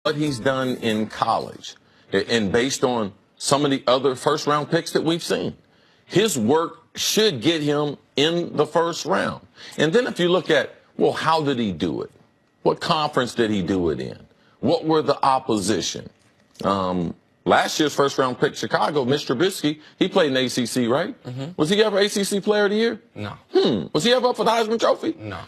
what he's done in college, and based on some of the other first-round picks that we've seen, his work should get him in the first round. And then if you look at, well, how did he do it? What conference did he do it in? What were the opposition? Last year's first-round pick, Chicago, Mr. Trubisky, he played in ACC, right? Mm-hmm. Was he ever ACC Player of the Year? No. Was he ever up for the Heisman Trophy? No.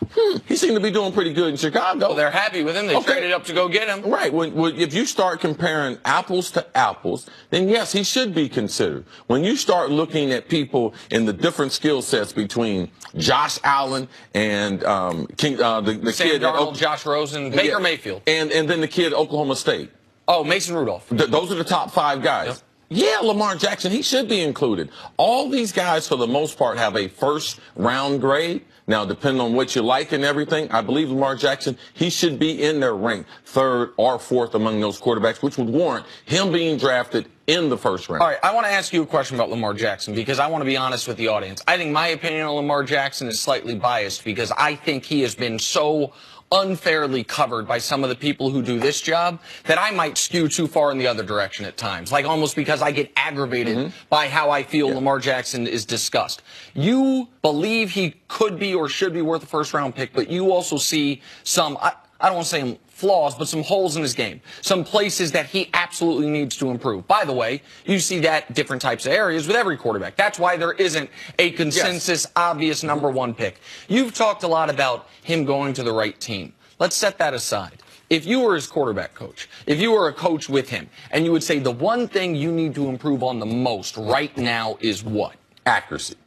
He seemed to be doing pretty good in Chicago. Well, they're happy with him. They traded up to go get him. Right. If you start comparing apples to apples, then yes, he should be considered. When you start looking at people in the different skill sets between Josh Allen and the Sam kid, Darnold, Josh Rosen, Baker Mayfield, and then the kid at Oklahoma State. Oh, Mason Rudolph. Those are the top 5 guys. Yep. Yeah, Lamar Jackson, he should be included. All these guys, for the most part, have a first-round grade. Now, depending on what you like and everything, I believe Lamar Jackson, he should be in their rank 3rd or 4th among those quarterbacks, which would warrant him being drafted in the first round. All right, I want to ask you a question about Lamar Jackson because I want to be honest with the audience. I think my opinion on Lamar Jackson is slightly biased because I think he has been so unfairly covered by some of the people who do this job that I might skew too far in the other direction at times, like almost because I get aggravated by how I feel Lamar Jackson is discussed. You believe he could be or should be worth a first-round pick, but you also see some, I don't want to say flaws, but some holes in his game, some places that he absolutely needs to improve. By the way, you see that different types of areas with every quarterback. That's why there isn't a consensus, obvious number 1 pick. You've talked a lot about him going to the right team. Let's set that aside. If you were his quarterback coach, if you were a coach with him, and you would say the one thing you need to improve on the most right now is what? Accuracy.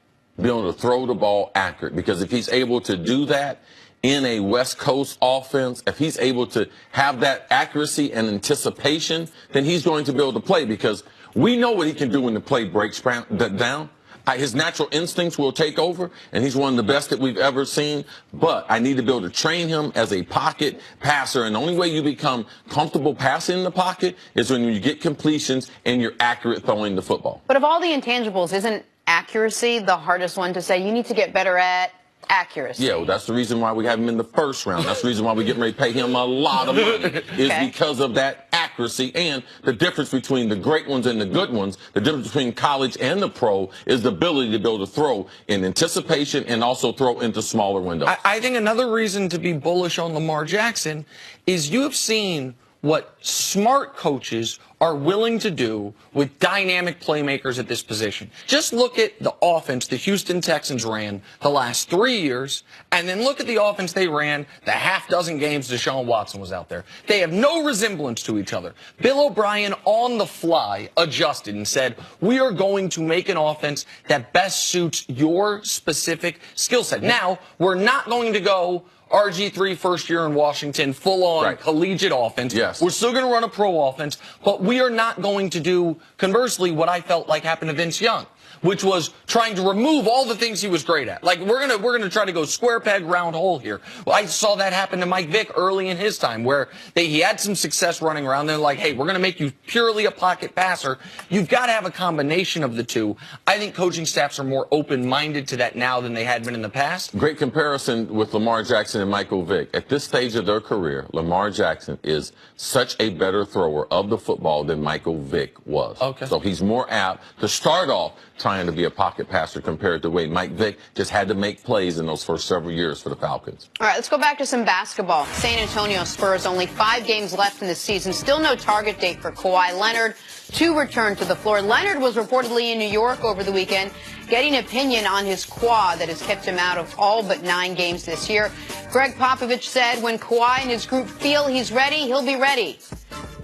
Be able to throw the ball accurate. Because if he's able to do that in a West Coast offense, if he's able to have that accuracy and anticipation, then he's going to be able to play because we know what he can do when the play breaks down. His natural instincts will take over, and he's one of the best that we've ever seen. But I need to be able to train him as a pocket passer, and the only way you become comfortable passing in the pocket is when you get completions and you're accurate throwing the football. But of all the intangibles, isn't accuracy the hardest one to say? You need to get better at accuracy. Yeah, well, that's the reason why we have him in the first round. That's the reason why we're getting ready to pay him a lot of money, is because of that accuracy. And the difference between the great ones and the good ones, the difference between college and the pro, is the ability to be able to throw in anticipation and also throw into smaller windows. I think another reason to be bullish on Lamar Jackson is you have seen what smart coaches are willing to do with dynamic playmakers at this position. Just look at the offense the Houston Texans ran the last 3 years, and then look at the offense they ran the half dozen games Deshaun Watson was out there. They have no resemblance to each other. Bill O'Brien on the fly adjusted and said, we are going to make an offense that best suits your specific skill set. Now, we're not going to go RG3 first year in Washington, full-on collegiate offense. Yes. We're still going to run a pro offense, but we are not going to do, conversely, what I felt like happened to Vince Young, which was trying to remove all the things he was great at. Like, we're gonna try to go square peg, round hole here. Well, I saw that happen to Mike Vick early in his time, where he had some success running around. They're like, hey, we're going to make you purely a pocket passer. You've got to have a combination of the two. I think coaching staffs are more open-minded to that now than they had been in the past. Great comparison with Lamar Jackson and Michael Vick. At this stage of their career, Lamar Jackson is such a better thrower of the football than Michael Vick was. Okay. So he's more apt to start off trying to be a pocket passer compared to the way Mike Vick just had to make plays in those first several years for the Falcons. All right, let's go back to some basketball. San Antonio Spurs, only 5 games left in the season. Still no target date for Kawhi Leonard to return to the floor. Leonard was reportedly in New York over the weekend, getting opinion on his quad that has kept him out of all but 9 games this year. Greg Popovich said when Kawhi and his group feel he's ready, he'll be ready.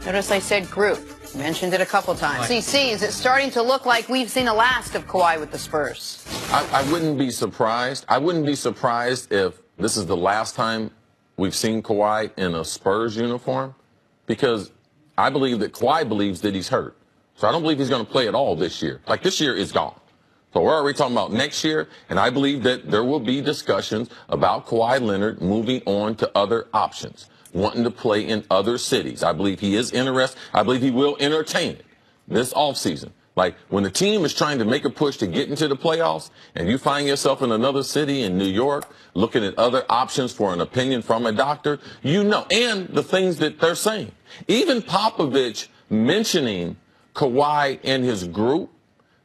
Notice I said group. Mentioned it a couple times. CC, is it starting to look like we've seen the last of Kawhi with the Spurs? I wouldn't be surprised. I wouldn't be surprised if this is the last time we've seen Kawhi in a Spurs uniform, because I believe that Kawhi believes that he's hurt. So I don't believe he's going to play at all this year. Like, this year is gone. So we're already talking about next year, and I believe that there will be discussions about Kawhi Leonard moving on to other options, wanting to play in other cities. I believe he is interested. I believe he will entertain it this offseason. Like, when the team is trying to make a push to get into the playoffs and you find yourself in another city in New York looking at other options for an opinion from a doctor, you know, and the things that they're saying. Even Popovich mentioning Kawhi and his group,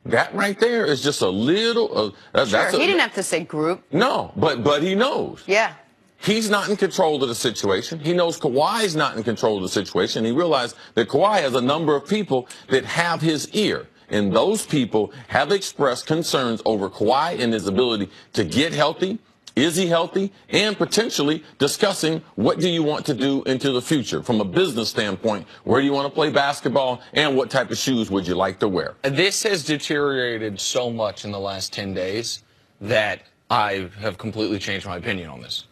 that right there is just a little... He didn't have to say group. No, but he knows. Yeah. He's not in control of the situation. He knows Kawhi's not in control of the situation. He realized that Kawhi has a number of people that have his ear. And those people have expressed concerns over Kawhi and his ability to get healthy. Is he healthy? And potentially discussing what do you want to do into the future from a business standpoint. Where do you want to play basketball? And what type of shoes would you like to wear? This has deteriorated so much in the last 10 days that I have completely changed my opinion on this.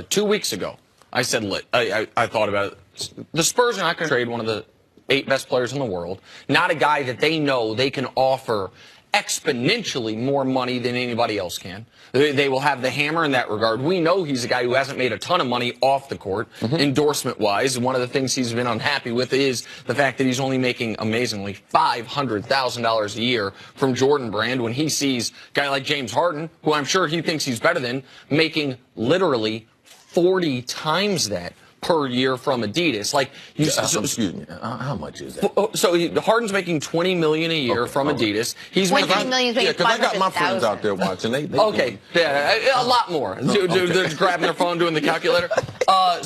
2 weeks ago, I said, I thought about it. The Spurs are not going to trade one of the 8 best players in the world, not a guy that they know they can offer exponentially more money than anybody else can. They will have the hammer in that regard. We know he's a guy who hasn't made a ton of money off the court, endorsement-wise. One of the things he's been unhappy with is the fact that he's only making, amazingly, $500,000 a year from Jordan Brand when he sees a guy like James Harden, who I'm sure he thinks he's better than, making literally 40 times that per year from Adidas. Like, excuse me, how much is that? So Harden's making $20 million a year from Adidas. He's making $20 million. Yeah, because I got my friends out there watching. They okay, yeah, a lot more. They're grabbing their phone, doing the calculator. But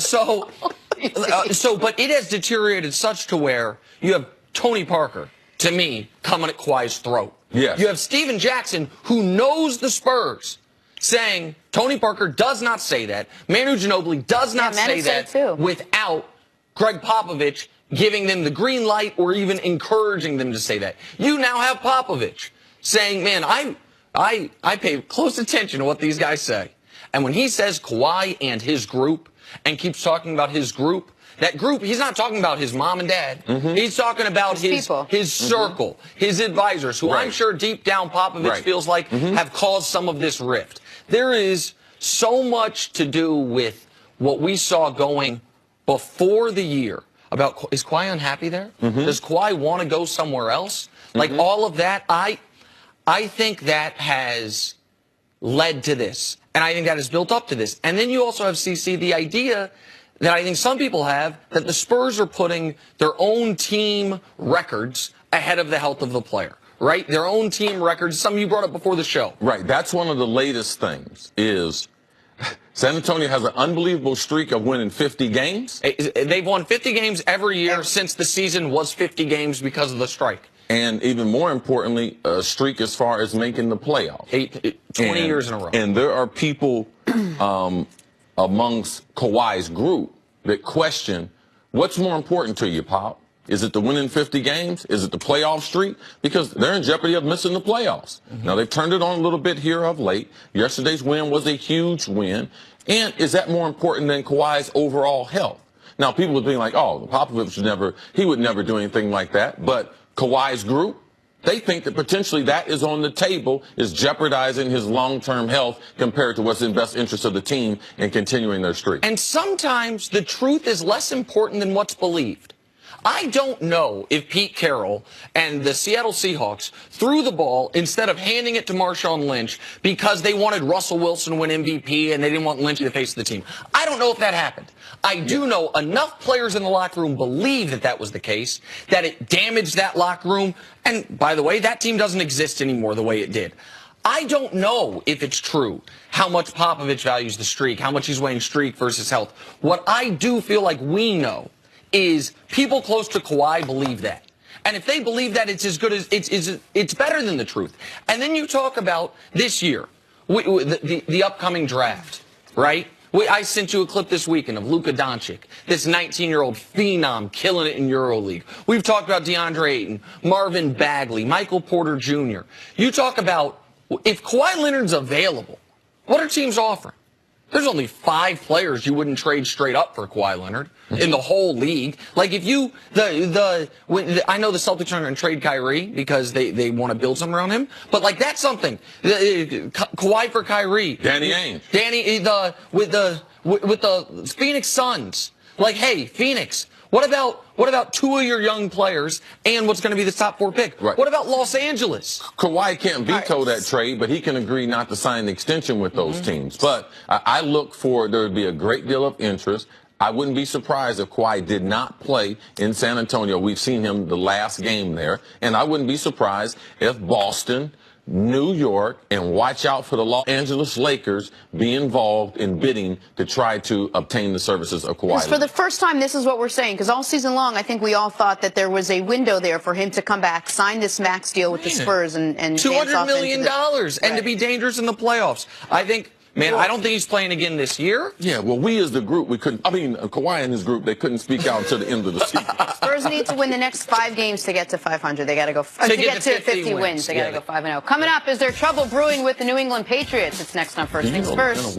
it has deteriorated such to where you have Tony Parker, to me, coming at Kawhi's throat. Yes. You have Steven Jackson, who knows the Spurs, saying Tony Parker does not say that. Manu Ginobili does not say that without Greg Popovich giving them the green light or even encouraging them to say that. You now have Popovich saying, man, I pay close attention to what these guys say. And when he says Kawhi and his group and keeps talking about his group, that group, he's not talking about his mom and dad. He's talking about his circle, his advisors, who I'm sure deep down Popovich feels like have caused some of this rift. There is so much to do with what we saw going before the year about, is Kawhi unhappy there? Does Kawhi want to go somewhere else? Like all of that, I think that has led to this. And I think that has built up to this. And then you also have, CC, the idea that I think some people have that the Spurs are putting their own team records ahead of the health of the player. Right? Their own team records, something you brought up before the show. Right. That's one of the latest things is San Antonio has an unbelievable streak of winning 50 games. They've won 50 games every year since the season was 50 games because of the strike. And even more importantly, a streak as far as making the playoffs. 20 years in a row. And there are people amongst Kawhi's group that question, what's more important to you, Pop? Is it the winning 50 games? Is it the playoff streak? Because they're in jeopardy of missing the playoffs. Now, they've turned it on a little bit here of late. Yesterday's win was a huge win. And is that more important than Kawhi's overall health? Now, people would be like, oh, Popovich would never do anything like that. But Kawhi's group, they think that potentially that is on the table, is jeopardizing his long-term health compared to what's in best interest of the team and continuing their streak. And sometimes the truth is less important than what's believed. I don't know if Pete Carroll and the Seattle Seahawks threw the ball instead of handing it to Marshawn Lynch because they wanted Russell Wilson to win MVP and they didn't want Lynch to face the team. I don't know if that happened. I do know enough players in the locker room believe that that was the case, that it damaged that locker room. And by the way, that team doesn't exist anymore the way it did. I don't know if it's true how much Popovich values the streak, how much he's weighing streak versus health. What I do feel like we know is people close to Kawhi believe that. And if they believe that, it's as good as it's better than the truth. And then you talk about this year, the upcoming draft, right? I sent you a clip this weekend of Luka Doncic, this 19-year-old phenom killing it in EuroLeague. We've talked about DeAndre Ayton, Marvin Bagley, Michael Porter Jr. You talk about if Kawhi Leonard's available, what are teams offering? There's only 5 players you wouldn't trade straight up for Kawhi Leonard in the whole league. Like if you, I know the Celtics aren't going to trade Kyrie because they want to build something around him, but like that's something. Kawhi for Kyrie. Danny Ainge. With the Phoenix Suns. Like, hey, Phoenix, What about 2 of your young players and what's going to be the top 4 pick? Right. What about Los Angeles? Kawhi can't veto that trade, but he can agree not to sign the extension with those teams. But I look for there would be a great deal of interest. I wouldn't be surprised if Kawhi did not play in San Antonio. We've seen him the last game there. And I wouldn't be surprised if Boston, New York, and watch out for the Los Angeles Lakers be involved in bidding to try to obtain the services of Kawhi. For the first time, this is what we're saying, because all season long, I think we all thought that there was a window there for him to come back, sign this max deal with the Spurs, and $200 million and to be dangerous in the playoffs. I think. Man, I don't think he's playing again this year. Yeah, well, we as the group, we couldn't. I mean, Kawhi and his group, they couldn't speak out until the end of the season. Spurs need to win the next 5 games to get to 500. They got to go to get to 50 wins. They got to go 5-0. Coming up, is there trouble brewing with the New England Patriots? It's next on First Things First.